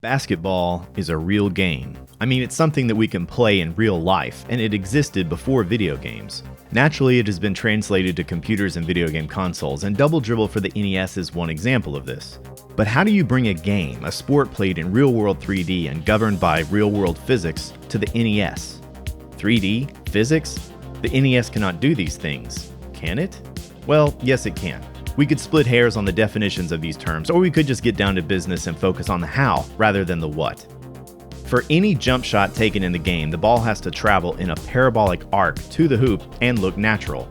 Basketball is a real game. I mean, it's something that we can play in real life, and it existed before video games. Naturally, it has been translated to computers and video game consoles, and Double Dribble for the NES is one example of this. But how do you bring a game, a sport played in real-world 3D and governed by real-world physics, to the NES? 3D? Physics? The NES cannot do these things, can it? Well, yes it can. We could split hairs on the definitions of these terms, or we could just get down to business and focus on the how rather than the what. For any jump shot taken in the game, the ball has to travel in a parabolic arc to the hoop and look natural.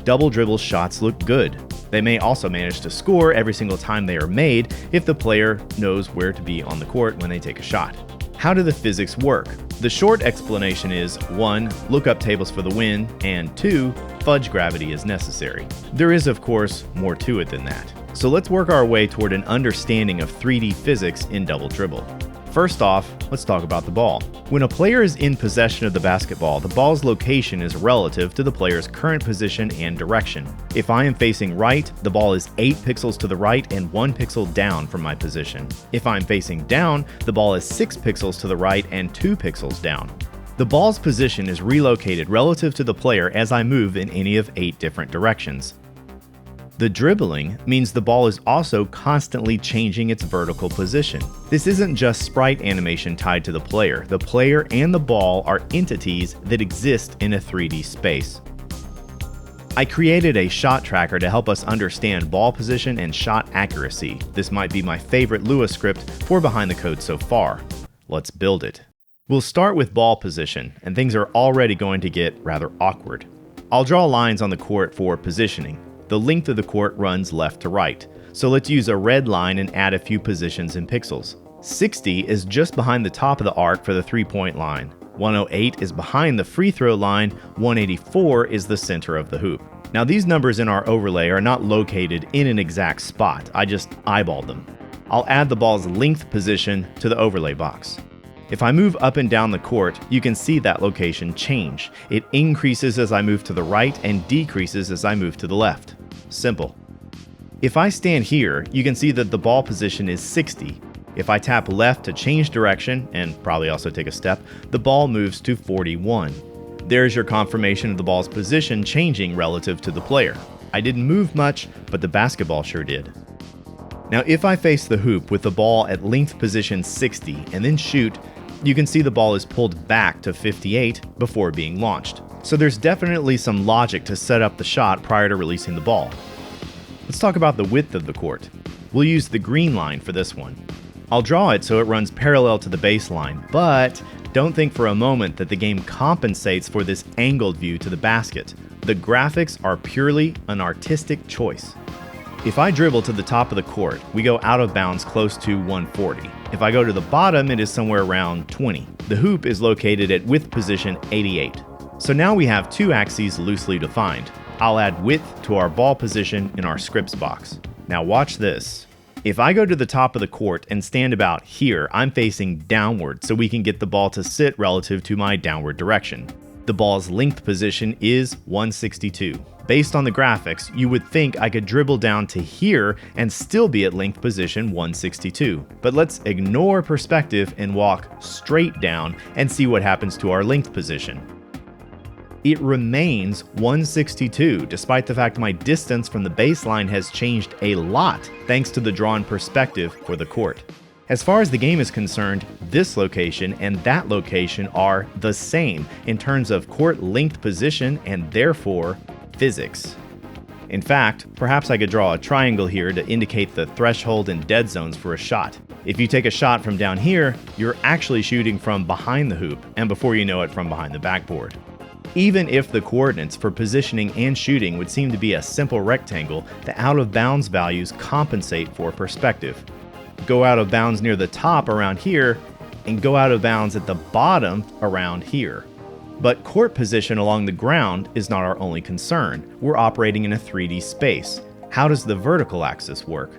Double dribble shots look good. They may also manage to score every single time they are made if the player knows where to be on the court when they take a shot. How do the physics work? The short explanation is 1. Look up tables for the win, and 2. Fudge gravity is necessary. There is, of course, more to it than that. So let's work our way toward an understanding of 3D physics in Double Dribble. First off, let's talk about the ball. When a player is in possession of the basketball, the ball's location is relative to the player's current position and direction. If I am facing right, the ball is 8 pixels to the right and 1 pixel down from my position. If I'm facing down, the ball is 6 pixels to the right and 2 pixels down. The ball's position is relocated relative to the player as I move in any of 8 different directions. The dribbling means the ball is also constantly changing its vertical position. This isn't just sprite animation tied to the player. The player and the ball are entities that exist in a 3D space. I created a shot tracker to help us understand ball position and shot accuracy. This might be my favorite Lua script for behind the code so far. Let's build it. We'll start with ball position, and things are already going to get rather awkward. I'll draw lines on the court for positioning. The length of the court runs left to right, so let's use a red line and add a few positions in pixels. 60 is just behind the top of the arc for the 3-point line. 108 is behind the free throw line. 184 is the center of the hoop. Now these numbers in our overlay are not located in an exact spot, I just eyeballed them. I'll add the ball's length position to the overlay box. If I move up and down the court, you can see that location change. It increases as I move to the right and decreases as I move to the left. Simple. If I stand here, you can see that the ball position is 60. If I tap left to change direction, and probably also take a step, the ball moves to 41. There's your confirmation of the ball's position changing relative to the player. I didn't move much, but the basketball sure did. Now if I face the hoop with the ball at length position 60 and then shoot, you can see the ball is pulled back to 58 before being launched. So there's definitely some logic to set up the shot prior to releasing the ball. Let's talk about the width of the court. We'll use the green line for this one. I'll draw it so it runs parallel to the baseline, but don't think for a moment that the game compensates for this angled view to the basket. The graphics are purely an artistic choice. If I dribble to the top of the court, we go out of bounds close to 140. If I go to the bottom, it is somewhere around 20. The hoop is located at width position 88. So now we have two axes loosely defined. I'll add width to our ball position in our scripts box. Now watch this. If I go to the top of the court and stand about here, I'm facing downward so we can get the ball to sit relative to my downward direction. The ball's length position is 162. Based on the graphics, you would think I could dribble down to here and still be at length position 162. But let's ignore perspective and walk straight down and see what happens to our length position. It remains 162, despite the fact my distance from the baseline has changed a lot thanks to the drawn perspective for the court. As far as the game is concerned, this location and that location are the same in terms of court length position and therefore physics. In fact, perhaps I could draw a triangle here to indicate the threshold and dead zones for a shot. If you take a shot from down here, you're actually shooting from behind the hoop, and before you know it, from behind the backboard. Even if the coordinates for positioning and shooting would seem to be a simple rectangle, the out of bounds values compensate for perspective. Go out of bounds near the top around here, and go out of bounds at the bottom around here. But court position along the ground is not our only concern. We're operating in a 3D space. How does the vertical axis work?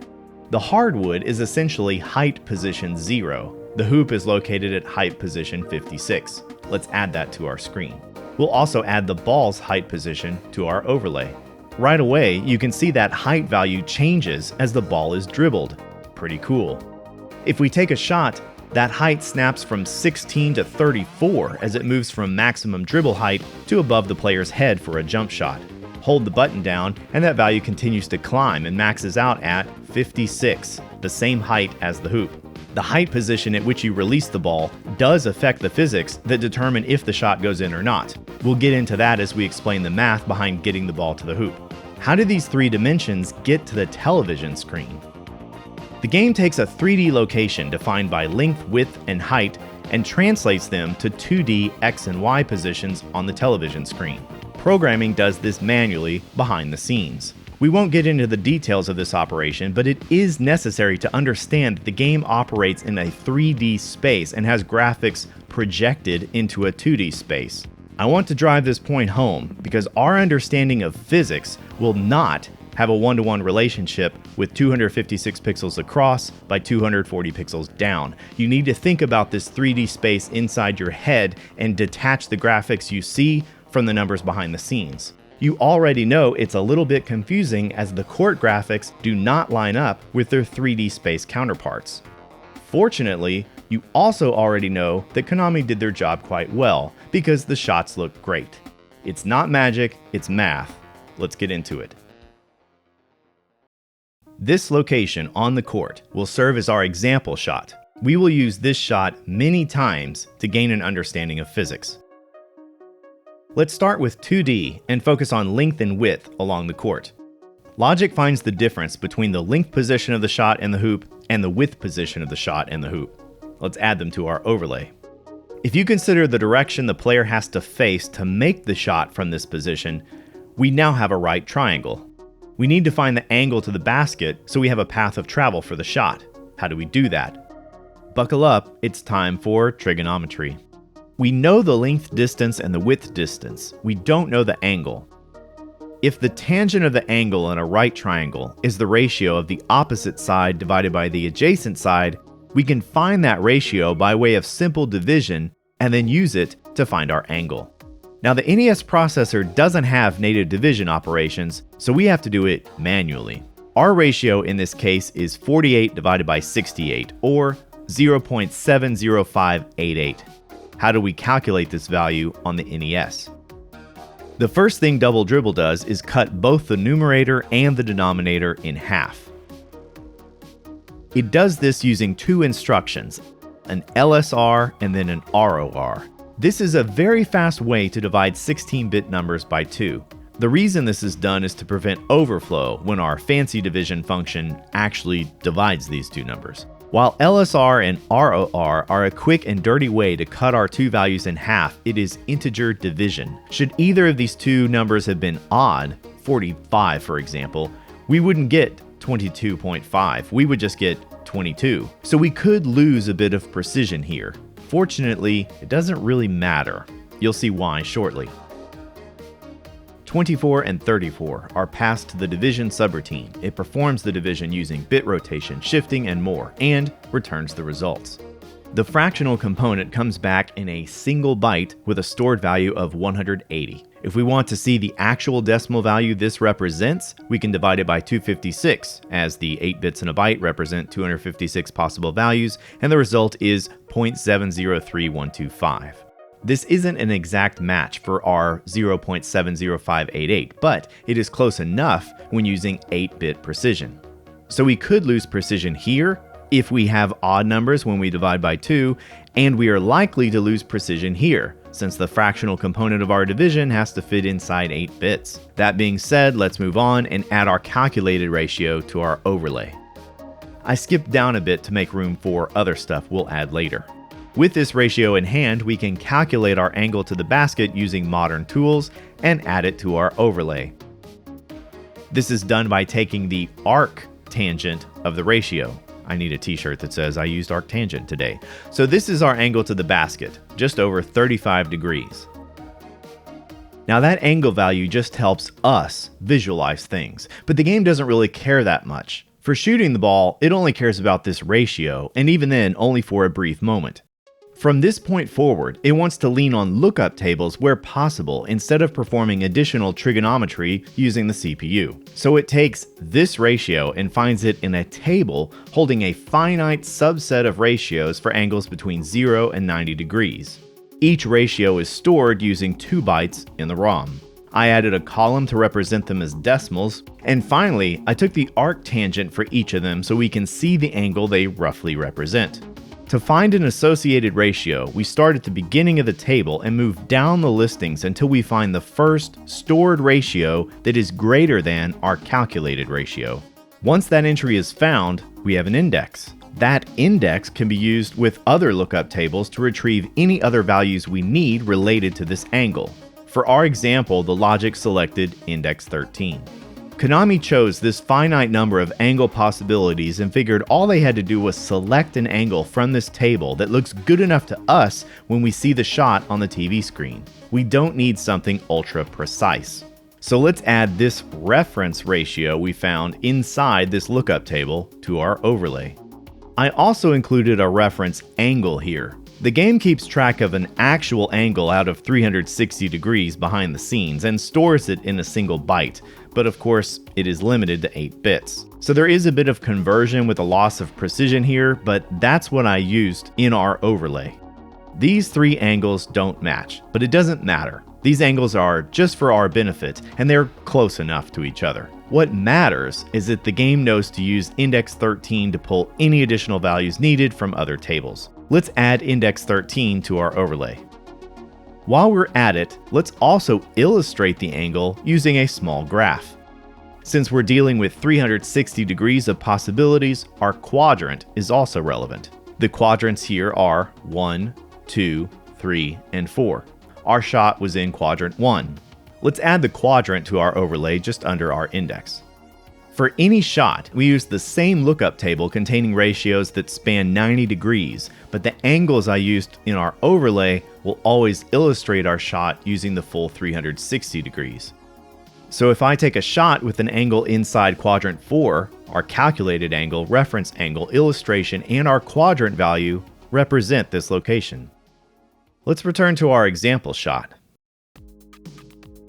The hardwood is essentially height position 0. The hoop is located at height position 56. Let's add that to our screen. We'll also add the ball's height position to our overlay. Right away, you can see that height value changes as the ball is dribbled. Pretty cool. If we take a shot, that height snaps from 16 to 34 as it moves from maximum dribble height to above the player's head for a jump shot. Hold the button down, and that value continues to climb and maxes out at 56, the same height as the hoop. The height position at which you release the ball does affect the physics that determine if the shot goes in or not. We'll get into that as we explain the math behind getting the ball to the hoop. How do these three dimensions get to the television screen? The game takes a 3D location defined by length, width, and height and translates them to 2D X and Y positions on the television screen. Programming does this manually behind the scenes. We won't get into the details of this operation, but it is necessary to understand that the game operates in a 3D space and has graphics projected into a 2D space. I want to drive this point home because our understanding of physics will not have a one-to-one relationship with 256 pixels across by 240 pixels down. You need to think about this 3D space inside your head and detach the graphics you see from the numbers behind the scenes. You already know it's a little bit confusing as the court graphics do not line up with their 3D space counterparts. Fortunately, you also already know that Konami did their job quite well because the shots look great. It's not magic, it's math. Let's get into it. This location on the court will serve as our example shot. We will use this shot many times to gain an understanding of physics. Let's start with 2D and focus on length and width along the court. Logic finds the difference between the length position of the shot and the hoop and the width position of the shot and the hoop. Let's add them to our overlay. If you consider the direction the player has to face to make the shot from this position, we now have a right triangle. We need to find the angle to the basket so we have a path of travel for the shot. How do we do that? Buckle up, it's time for trigonometry. We know the length distance and the width distance. We don't know the angle. If the tangent of the angle in a right triangle is the ratio of the opposite side divided by the adjacent side, we can find that ratio by way of simple division and then use it to find our angle. Now the NES processor doesn't have native division operations, so we have to do it manually. Our ratio in this case is 48 divided by 68, or 0.70588. How do we calculate this value on the NES? The first thing Double Dribble does is cut both the numerator and the denominator in half. It does this using two instructions, an LSR and then an ROR. This is a very fast way to divide 16-bit numbers by 2. The reason this is done is to prevent overflow when our fancy division function actually divides these two numbers. While LSR and ROR are a quick and dirty way to cut our two values in half, it is integer division. Should either of these two numbers have been odd, 45 for example, we wouldn't get 22.5, we would just get 22. So we could lose a bit of precision here. Fortunately, it doesn't really matter. You'll see why shortly. 24 and 34 are passed to the division subroutine. It performs the division using bit rotation, shifting, and more, and returns the results. The fractional component comes back in a single byte with a stored value of 180. If we want to see the actual decimal value this represents, we can divide it by 256, as the 8 bits in a byte represent 256 possible values, and the result is 0.703125. This isn't an exact match for our 0.70588, but it is close enough when using 8-bit precision. So we could lose precision here if we have odd numbers when we divide by 2, and we are likely to lose precision here, since the fractional component of our division has to fit inside 8 bits. That being said, let's move on and add our calculated ratio to our overlay. I skipped down a bit to make room for other stuff we'll add later. With this ratio in hand, we can calculate our angle to the basket using modern tools and add it to our overlay. This is done by taking the arc tangent of the ratio. I need a t-shirt that says I used arc tangent today. So this is our angle to the basket, just over 35 degrees. Now that angle value just helps us visualize things, but the game doesn't really care that much. For shooting the ball, it only cares about this ratio, and even then only for a brief moment. From this point forward, it wants to lean on lookup tables where possible instead of performing additional trigonometry using the CPU. So it takes this ratio and finds it in a table holding a finite subset of ratios for angles between 0 and 90 degrees. Each ratio is stored using 2 bytes in the ROM. I added a column to represent them as decimals, and finally, I took the arctangent for each of them so we can see the angle they roughly represent. To find an associated ratio, we start at the beginning of the table and move down the listings until we find the first stored ratio that is greater than our calculated ratio. Once that entry is found, we have an index. That index can be used with other lookup tables to retrieve any other values we need related to this angle. For our example, the logic selected index 13. Konami chose this finite number of angle possibilities and figured all they had to do was select an angle from this table that looks good enough to us when we see the shot on the TV screen. We don't need something ultra precise. So let's add this reference ratio we found inside this lookup table to our overlay. I also included a reference angle here. The game keeps track of an actual angle out of 360 degrees behind the scenes and stores it in a single byte, but of course it is limited to 8 bits. So there is a bit of conversion with a loss of precision here, but that's what I used in our overlay. These 3 angles don't match, but it doesn't matter. These angles are just for our benefit, and they're close enough to each other. What matters is that the game knows to use index 13 to pull any additional values needed from other tables. Let's add index 13 to our overlay. While we're at it, let's also illustrate the angle using a small graph. Since we're dealing with 360 degrees of possibilities, our quadrant is also relevant. The quadrants here are 1, 2, 3, and 4. Our shot was in quadrant 1. Let's add the quadrant to our overlay just under our index. For any shot, we use the same lookup table containing ratios that span 90 degrees, but the angles I used in our overlay will always illustrate our shot using the full 360 degrees. So if I take a shot with an angle inside quadrant 4, our calculated angle, reference angle, illustration, and our quadrant value represent this location. Let's return to our example shot.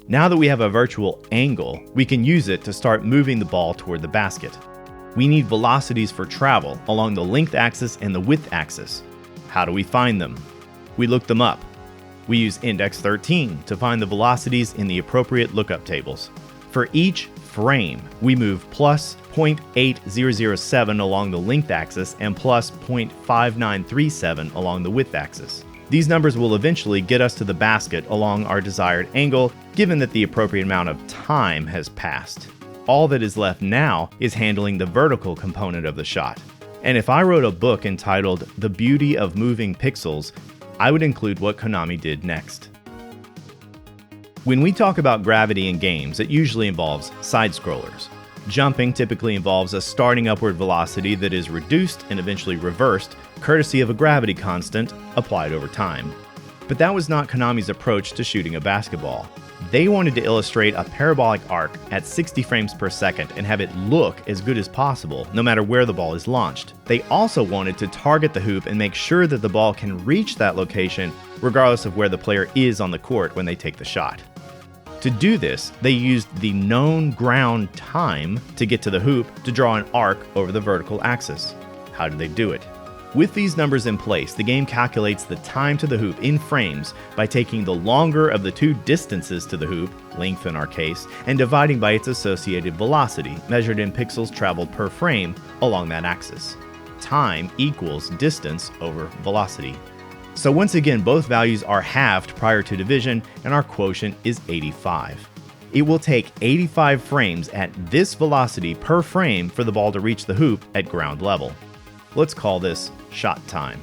Now that we have a virtual angle, we can use it to start moving the ball toward the basket. We need velocities for travel along the length axis and the width axis. How do we find them? We look them up. We use index 13 to find the velocities in the appropriate lookup tables. For each frame, we move plus 0.8007 along the length axis and plus 0.5937 along the width axis. These numbers will eventually get us to the basket along our desired angle, given that the appropriate amount of time has passed. All that is left now is handling the vertical component of the shot. And if I wrote a book entitled The Beauty of Moving Pixels, I would include what Konami did next. When we talk about gravity in games, it usually involves side-scrollers. Jumping typically involves a starting upward velocity that is reduced and eventually reversed, courtesy of a gravity constant applied over time. But that was not Konami's approach to shooting a basketball. They wanted to illustrate a parabolic arc at 60 frames per second and have it look as good as possible, no matter where the ball is launched. They also wanted to target the hoop and make sure that the ball can reach that location regardless of where the player is on the court when they take the shot. To do this, they used the known ground time to get to the hoop to draw an arc over the vertical axis. How did they do it? With these numbers in place, the game calculates the time to the hoop in frames by taking the longer of the 2 distances to the hoop, length in our case, and dividing by its associated velocity, measured in pixels traveled per frame along that axis. Time equals distance over velocity. So once again, both values are halved prior to division, and our quotient is 85. It will take 85 frames at this velocity per frame for the ball to reach the hoop at ground level. Let's call this shot time.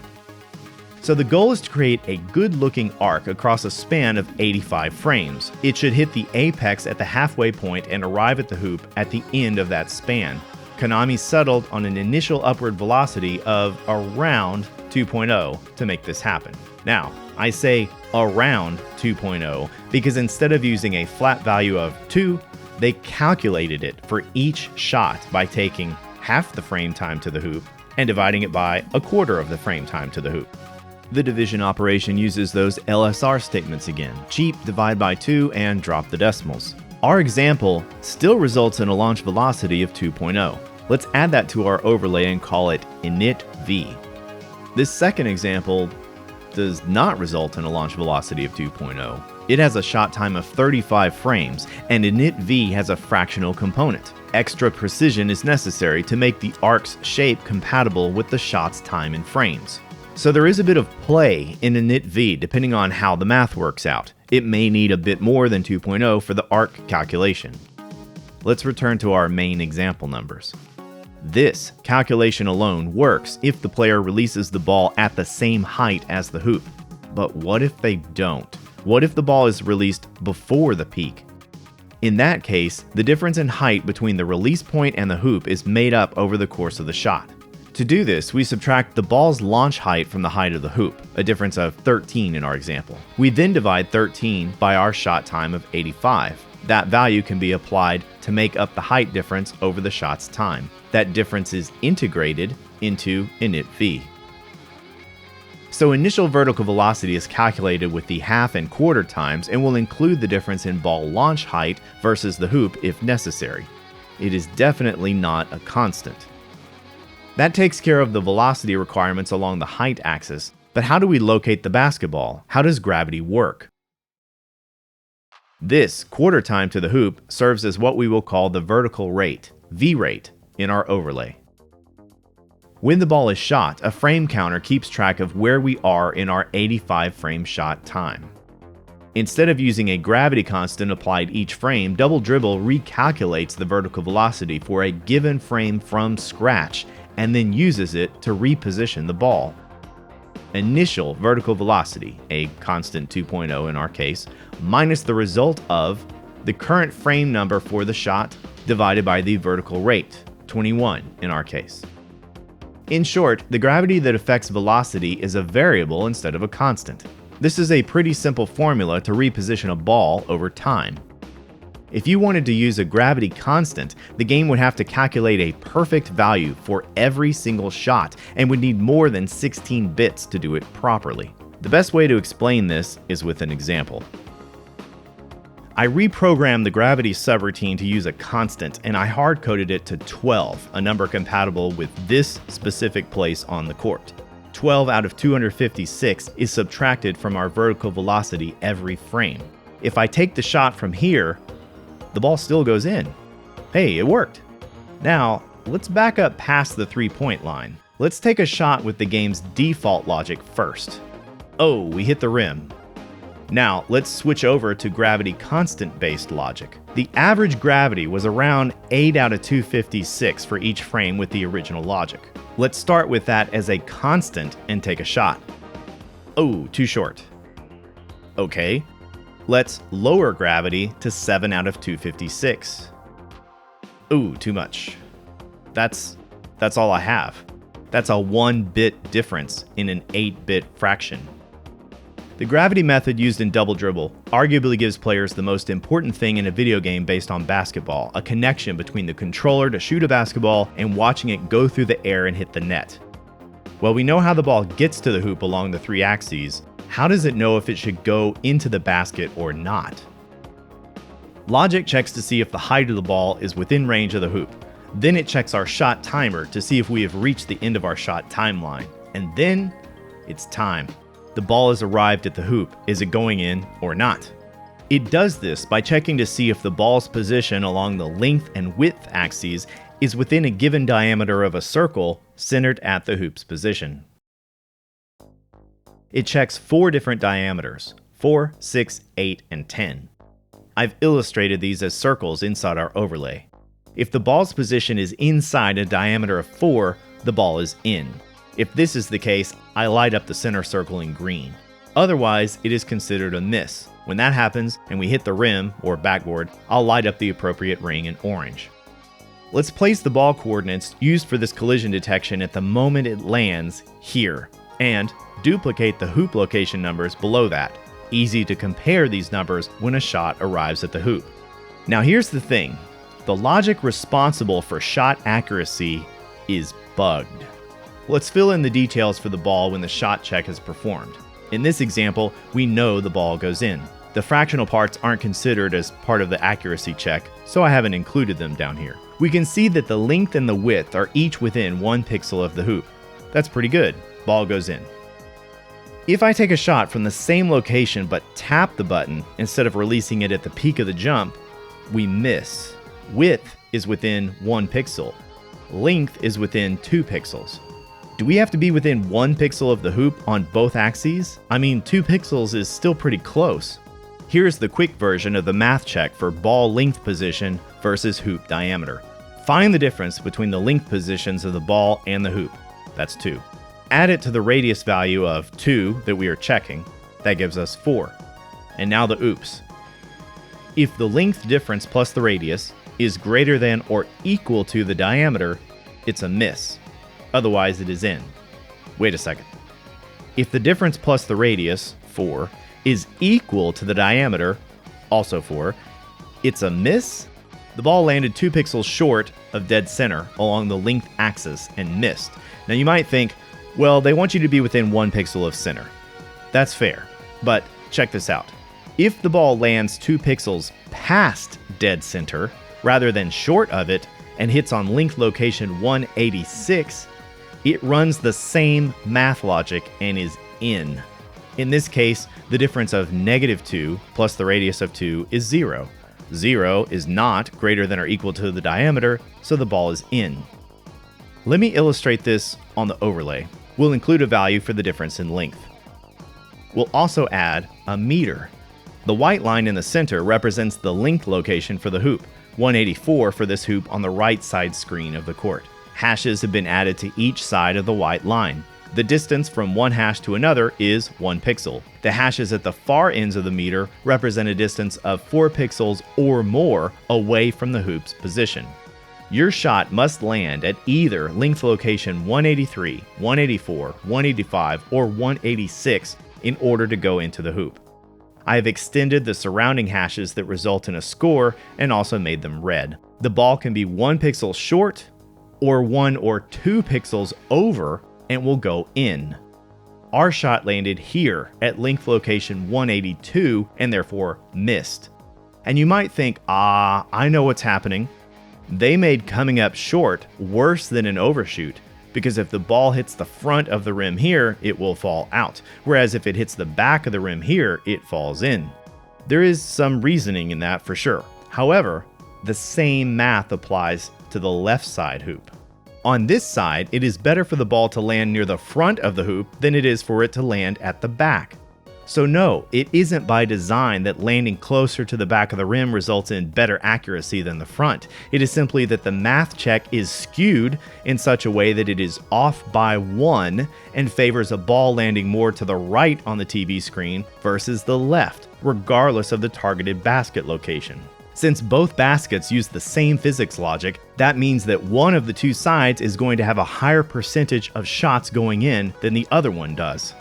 So the goal is to create a good-looking arc across a span of 85 frames. It should hit the apex at the halfway point and arrive at the hoop at the end of that span. Konami settled on an initial upward velocity of around 2.0 to make this happen. Now, I say around 2.0 because instead of using a flat value of 2, they calculated it for each shot by taking half the frame time to the hoop and dividing it by a quarter of the frame time to the hoop. The division operation uses those LSR statements again: cheap, divide by 2, and drop the decimals. Our example still results in a launch velocity of 2.0. Let's add that to our overlay and call it init v. This second example does not result in a launch velocity of 2.0. It has a shot time of 35 frames, and init v has a fractional component. Extra precision is necessary to make the arc's shape compatible with the shot's time in frames. So there is a bit of play in init v depending on how the math works out. It may need a bit more than 2.0 for the arc calculation. Let's return to our main example numbers. This calculation alone works if the player releases the ball at the same height as the hoop. But what if they don't? What if the ball is released before the peak? In that case, the difference in height between the release point and the hoop is made up over the course of the shot. To do this, we subtract the ball's launch height from the height of the hoop, a difference of 13 in our example. We then divide 13 by our shot time of 85. That value can be applied to make up the height difference over the shot's time. That difference is integrated into init v. So initial vertical velocity is calculated with the half and quarter times and will include the difference in ball launch height versus the hoop if necessary. It is definitely not a constant. That takes care of the velocity requirements along the height axis, but how do we locate the basketball? How does gravity work? This quarter time to the hoop serves as what we will call the vertical rate, V rate, in our overlay. When the ball is shot, a frame counter keeps track of where we are in our 85 frame shot time. Instead of using a gravity constant applied each frame, Double Dribble recalculates the vertical velocity for a given frame from scratch and then uses it to reposition the ball. Initial vertical velocity, a constant 2.0 in our case, minus the result of the current frame number for the shot divided by the vertical rate, 21 in our case. In short, the gravity that affects velocity is a variable instead of a constant. This is a pretty simple formula to reposition a ball over time. If you wanted to use a gravity constant, the game would have to calculate a perfect value for every single shot and would need more than 16 bits to do it properly. The best way to explain this is with an example. I reprogrammed the gravity subroutine to use a constant, and I hard-coded it to 12, a number compatible with this specific place on the court. 12 out of 256 is subtracted from our vertical velocity every frame. If I take the shot from here, the ball still goes in. Hey, it worked. Now, let's back up past the three-point line. Let's take a shot with the game's default logic first. Oh, we hit the rim. Now, let's switch over to gravity constant-based logic. The average gravity was around 8 out of 256 for each frame with the original logic. Let's start with that as a constant and take a shot. Oh, too short. Okay. Let's lower gravity to 7 out of 256. Ooh, too much. That's all I have. That's a 1-bit difference in an 8-bit fraction. The gravity method used in Double Dribble arguably gives players the most important thing in a video game based on basketball, a connection between the controller to shoot a basketball and watching it go through the air and hit the net. Well, we know how the ball gets to the hoop along the 3 axes. How does it know if it should go into the basket or not? Logic checks to see if the height of the ball is within range of the hoop. Then it checks our shot timer to see if we have reached the end of our shot timeline. And then it's time. The ball has arrived at the hoop. Is it going in or not? It does this by checking to see if the ball's position along the length and width axes is within a given diameter of a circle centered at the hoop's position. It checks 4 different diameters, 4, 6, 8, and 10. I've illustrated these as circles inside our overlay. If the ball's position is inside a diameter of 4, the ball is in. If this is the case, I light up the center circle in green. Otherwise, it is considered a miss. When that happens and we hit the rim or backboard, I'll light up the appropriate ring in orange. Let's place the ball coordinates used for this collision detection at the moment it lands here, and duplicate the hoop location numbers below that. Easy to compare these numbers when a shot arrives at the hoop. Now here's the thing. The logic responsible for shot accuracy is bugged. Let's fill in the details for the ball when the shot check is performed. In this example, we know the ball goes in. The fractional parts aren't considered as part of the accuracy check, so I haven't included them down here. We can see that the length and the width are each within 1 pixel of the hoop. That's pretty good. Ball goes in. If I take a shot from the same location but tap the button instead of releasing it at the peak of the jump, we miss. Width is within 1 pixel. Length is within 2 pixels. Do we have to be within 1 pixel of the hoop on both axes? I mean, 2 pixels is still pretty close. Here's the quick version of the math check for ball length position versus hoop diameter. Find the difference between the length positions of the ball and the hoop. That's 2. Add it to the radius value of 2 that we are checking. That gives us 4. And now the oops. If the length difference plus the radius is greater than or equal to the diameter, it's a miss. Otherwise, it is in. Wait a second. If the difference plus the radius, 4, is equal to the diameter, also 4, it's a miss? The ball landed 2 pixels short of dead center along the length axis and missed. Now you might think, well, they want you to be within 1 pixel of center. That's fair, but check this out. If the ball lands 2 pixels past dead center rather than short of it and hits on length location 186, it runs the same math logic and is in. In this case, the difference of -2 plus the radius of 2 is 0. 0 is not greater than or equal to the diameter, so the ball is in. Let me illustrate this on the overlay. We'll include a value for the difference in length. We'll also add a meter. The white line in the center represents the length location for the hoop, 184 for this hoop on the right side screen of the court. Hashes have been added to each side of the white line. The distance from one hash to another is 1 pixel. The hashes at the far ends of the meter represent a distance of 4 pixels or more away from the hoop's position. Your shot must land at either length location 183, 184, 185, or 186 in order to go into the hoop. I have extended the surrounding hashes that result in a score and also made them red. The ball can be 1 pixel short or 1 or 2 pixels over and will go in. Our shot landed here at length location 182 and therefore missed. And you might think, I know what's happening. They made coming up short worse than an overshoot, because if the ball hits the front of the rim here, it will fall out, whereas if it hits the back of the rim here, it falls in. There is some reasoning in that for sure. However, the same math applies to the left side hoop. On this side, it is better for the ball to land near the front of the hoop than it is for it to land at the back. So no, it isn't by design that landing closer to the back of the rim results in better accuracy than the front. It is simply that the math check is skewed in such a way that it is off by 1 and favors a ball landing more to the right on the TV screen versus the left, regardless of the targeted basket location. Since both baskets use the same physics logic, that means that one of the two sides is going to have a higher percentage of shots going in than the other one does.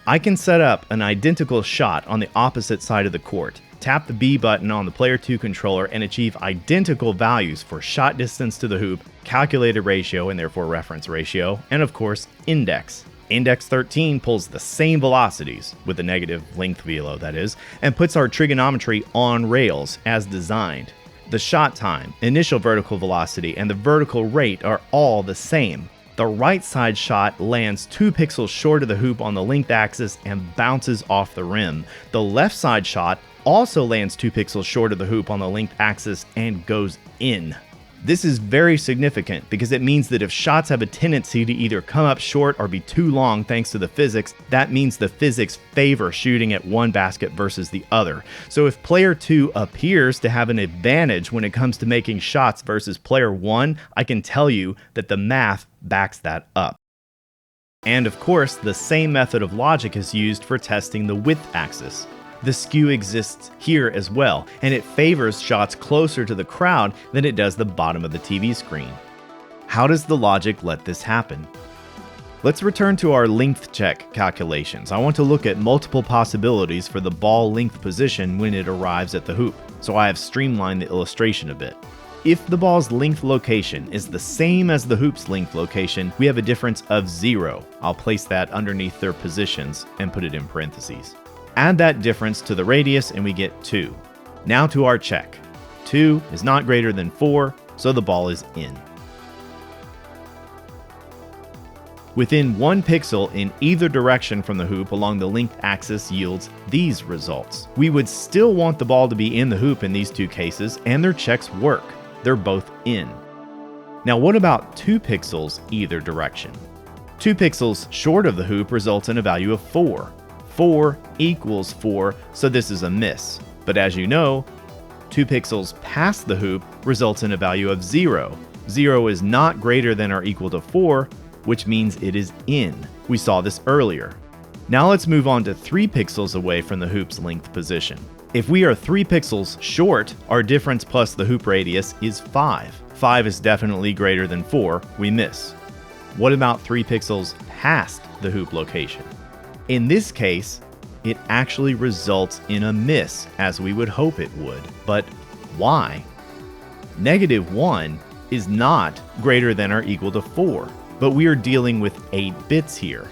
I can set up an identical shot on the opposite side of the court, tap the B button on the Player 2 controller, and achieve identical values for shot distance to the hoop, calculated ratio and therefore reference ratio, and of course, index. Index 13 pulls the same velocities, with the negative length velo that is, and puts our trigonometry on rails as designed. The shot time, initial vertical velocity, and the vertical rate are all the same. The right side shot lands 2 pixels short of the hoop on the length axis and bounces off the rim. The left side shot also lands 2 pixels short of the hoop on the length axis and goes in. This is very significant because it means that if shots have a tendency to either come up short or be too long thanks to the physics, that means the physics favor shooting at one basket versus the other. So if player 2 appears to have an advantage when it comes to making shots versus player 1, I can tell you that the math backs that up. And of course, the same method of logic is used for testing the width axis. The skew exists here as well, and it favors shots closer to the crowd than it does the bottom of the TV screen. How does the logic let this happen? Let's return to our length check calculations. I want to look at multiple possibilities for the ball length position when it arrives at the hoop, so I have streamlined the illustration a bit. If the ball's length location is the same as the hoop's length location, we have a difference of 0. I'll place that underneath their positions and put it in parentheses. Add that difference to the radius and we get 2. Now to our check. 2 is not greater than 4, so the ball is in. Within 1 pixel in either direction from the hoop along the length axis yields these results. We would still want the ball to be in the hoop in these 2 cases, and their checks work. They're both in. Now what about 2 pixels either direction? 2 pixels short of the hoop results in a value of 4. 4 equals 4, so this is a miss. But as you know, 2 pixels past the hoop results in a value of 0. 0 is not greater than or equal to 4, which means it is in. We saw this earlier. Now let's move on to 3 pixels away from the hoop's length position. If we are 3 pixels short, our difference plus the hoop radius is 5. 5 is definitely greater than 4, we miss. What about 3 pixels past the hoop location? In this case, it actually results in a miss, as we would hope it would. But why? -1 is not greater than or equal to 4. But we are dealing with 8 bits here.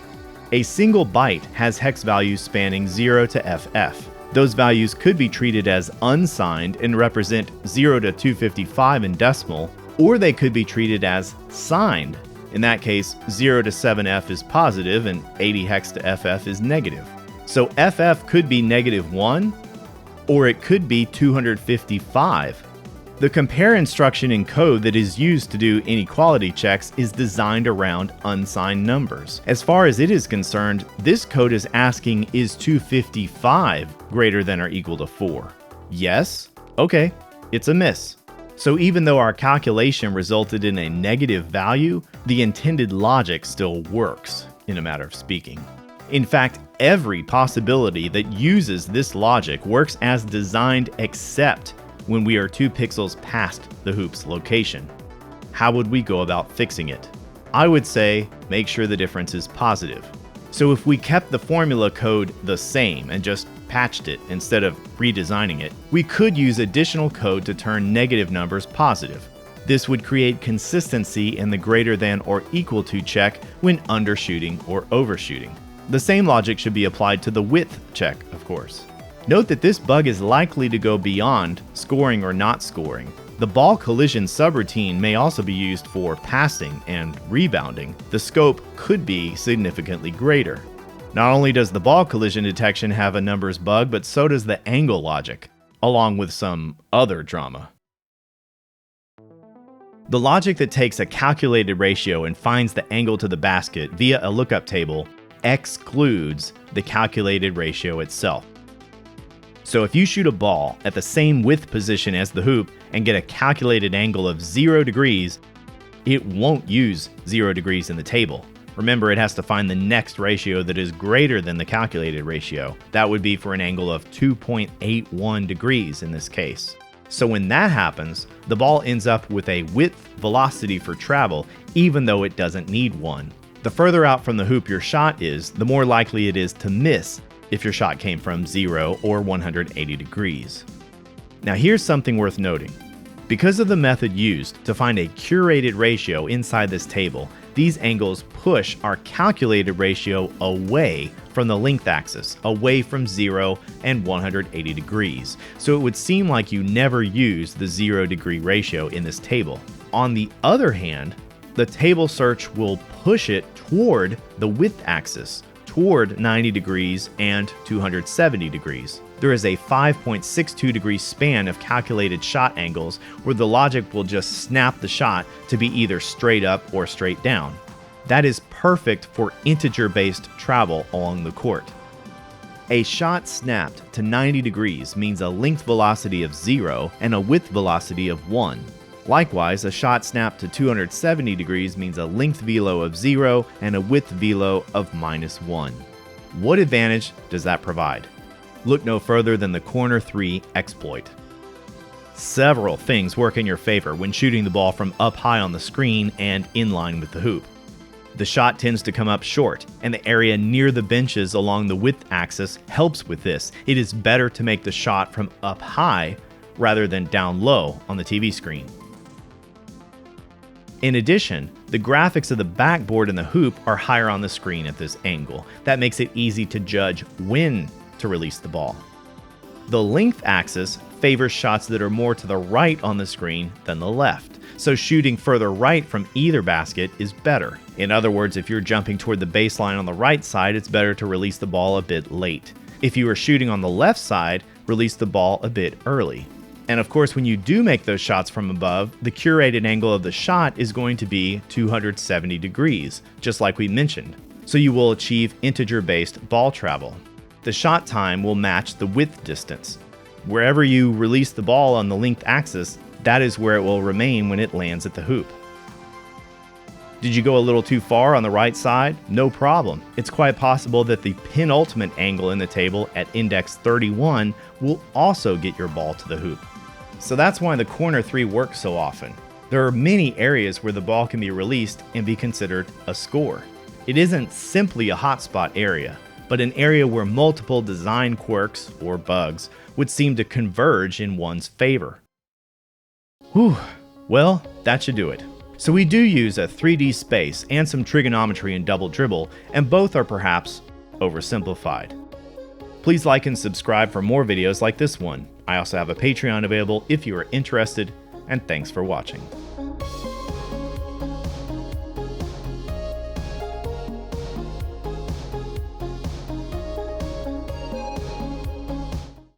A single byte has hex values spanning 0 to FF. Those values could be treated as unsigned and represent 0 to 255 in decimal, or they could be treated as signed. In that case, 0 to 7F is positive and 80 hex to FF is negative. So FF could be -1, or it could be 255. The compare instruction in code that is used to do inequality checks is designed around unsigned numbers. As far as it is concerned, this code is asking, is 255 greater than or equal to 4? Yes? Okay, it's a miss. So even though our calculation resulted in a negative value, the intended logic still works, in a matter of speaking. In fact, every possibility that uses this logic works as designed except when we are 2 pixels past the hoop's location. How would we go about fixing it? I would say make sure the difference is positive. So if we kept the formula code the same and just patched it instead of redesigning it, we could use additional code to turn negative numbers positive. This would create consistency in the greater than or equal to check when undershooting or overshooting. The same logic should be applied to the width check, of course. Note that this bug is likely to go beyond scoring or not scoring. The ball collision subroutine may also be used for passing and rebounding. The scope could be significantly greater. Not only does the ball collision detection have a numbers bug, but so does the angle logic, along with some other drama. The logic that takes a calculated ratio and finds the angle to the basket via a lookup table excludes the calculated ratio itself. So if you shoot a ball at the same width position as the hoop and get a calculated angle of 0 degrees, it won't use 0 degrees in the table. Remember, it has to find the next ratio that is greater than the calculated ratio. That would be for an angle of 2.81 degrees in this case. So when that happens, the ball ends up with a width velocity for travel, even though it doesn't need one. The further out from the hoop your shot is, the more likely it is to miss if your shot came from 0 or 180 degrees. Now here's something worth noting. Because of the method used to find a curated ratio inside this table, these angles push our calculated ratio away from the length axis, away from 0 and 180 degrees. So it would seem like you never use the 0 degree ratio in this table. On the other hand, the table search will push it toward the width axis, toward 90 degrees and 270 degrees. There is a 5.62 degree span of calculated shot angles where the logic will just snap the shot to be either straight up or straight down. That is perfect for integer-based travel along the court. A shot snapped to 90 degrees means a length velocity of 0 and a width velocity of 1. Likewise, a shot snapped to 270 degrees means a length velo of 0 and a width velo of -1. What advantage does that provide? Look no further than the corner 3 exploit. Several things work in your favor when shooting the ball from up high on the screen and in line with the hoop. The shot tends to come up short, and the area near the benches along the width axis helps with this. It is better to make the shot from up high rather than down low on the TV screen. In addition, the graphics of the backboard and the hoop are higher on the screen at this angle. That makes it easy to judge when to release the ball. The length axis favors shots that are more to the right on the screen than the left, so shooting further right from either basket is better. In other words, if you're jumping toward the baseline on the right side, it's better to release the ball a bit late. If you are shooting on the left side, release the ball a bit early. And of course, when you do make those shots from above, the curated angle of the shot is going to be 270 degrees, just like we mentioned. So you will achieve integer-based ball travel. The shot time will match the width distance. Wherever you release the ball on the length axis, that is where it will remain when it lands at the hoop. Did you go a little too far on the right side? No problem. It's quite possible that the penultimate angle in the table at index 31 will also get your ball to the hoop. So that's why the corner 3 works so often. There are many areas where the ball can be released and be considered a score. It isn't simply a hotspot area, but an area where multiple design quirks, or bugs, would seem to converge in one's favor. Whew, well, that should do it. So we do use a 3D space and some trigonometry in Double Dribble, and both are perhaps oversimplified. Please like and subscribe for more videos like this one. I also have a Patreon available if you are interested, and thanks for watching.